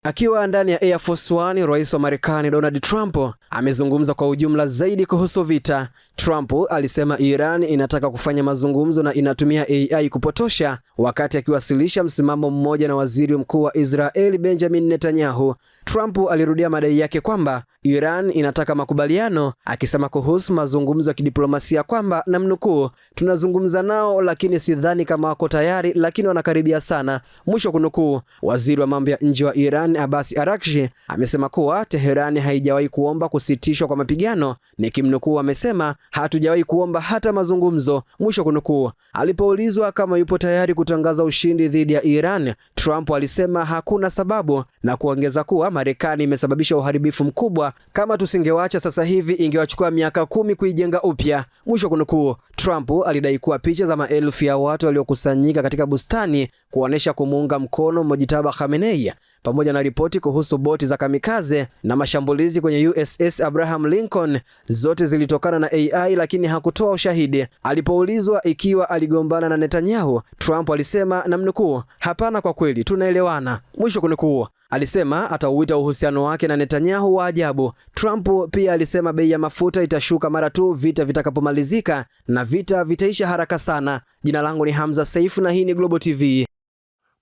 Akiwa ndani ya Air Force One, rais wa Marekani Donald Trump amezungumza kwa ujumla zaidi kuhusu vita. Trump alisema Iran inataka kufanya mazungumzo na inatumia AI kupotosha, wakati akiwasilisha msimamo mmoja na waziri mkuu wa Israeli Benjamin Netanyahu. Trump alirudia madai yake kwamba Iran inataka makubaliano, akisema kuhusu mazungumzo ya kidiplomasia kwamba, namnukuu, tunazungumza nao lakini sidhani kama wako tayari, lakini wanakaribia sana, mwisho kunukuu. Waziri wa mambo ya nje wa Iran Abbas Araghchi amesema kuwa Teherani haijawahi kuomba kusitishwa kwa mapigano, nikimnukuu amesema, hatujawahi kuomba hata mazungumzo, mwisho kunukuu. Alipoulizwa kama yupo tayari kutangaza ushindi dhidi ya Iran, Trump alisema hakuna sababu, na kuongeza kuwa Marekani imesababisha uharibifu mkubwa, kama tusingewacha sasa hivi ingewachukua miaka 10 kuijenga upya, mwisho kunukuu. Trump alidai kuwa picha za maelfu ya watu waliokusanyika katika bustani kuonesha kumuunga mkono Mojtaba Khamenei, pamoja na ripoti kuhusu boti za kamikaze na mashambulizi kwenye USS Abraham Lincoln, zote zilitokana na AI, lakini hakutoa ushahidi. Alipoulizwa ikiwa aligombana na Netanyahu, Trump alisema, namnukuu, hapana, kwa kweli tunaelewana, mwisho kunukuu. Alisema atauita uhusiano wake na Netanyahu wa ajabu. Trump pia alisema bei ya mafuta itashuka mara tu vita vitakapomalizika, na vita vitaisha haraka sana. Jina langu ni Hamza Saif na hii ni Global TV.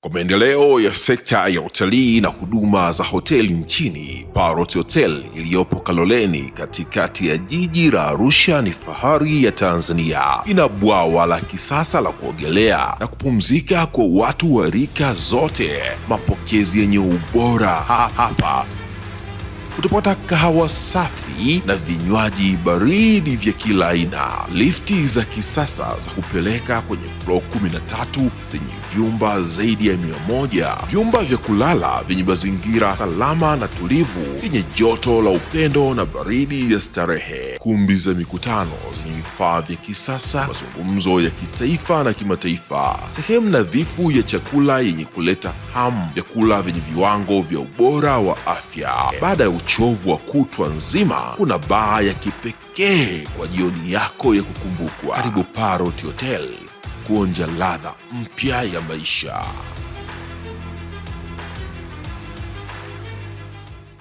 Kwa maendeleo ya sekta ya utalii na huduma za hoteli nchini, Parrot Hotel iliyopo Kaloleni katikati ya jiji la Arusha ni fahari ya Tanzania. Ina bwawa la kisasa la kuogelea na kupumzika kwa watu wa rika zote, mapokezi yenye ubora. Hapa utapata kahawa safi na vinywaji baridi vya kila aina, lifti za kisasa za kupeleka kwenye floor 13 zenye vyumba zaidi ya 100, vyumba vya kulala vyenye mazingira salama na tulivu, vyenye joto la upendo na baridi ya starehe, kumbi za mikutano zenye vifaa vya kisasa, mazungumzo ya kitaifa na kimataifa, sehemu nadhifu ya chakula yenye kuleta hamu, vyakula vyenye viwango vya ubora wa afya. Baada ya uchovu wa kutwa nzima, kuna baa ya kipekee kwa jioni yako ya kukumbukwa. Karibu Parrot Hotel kuonja ladha mpya ya maisha.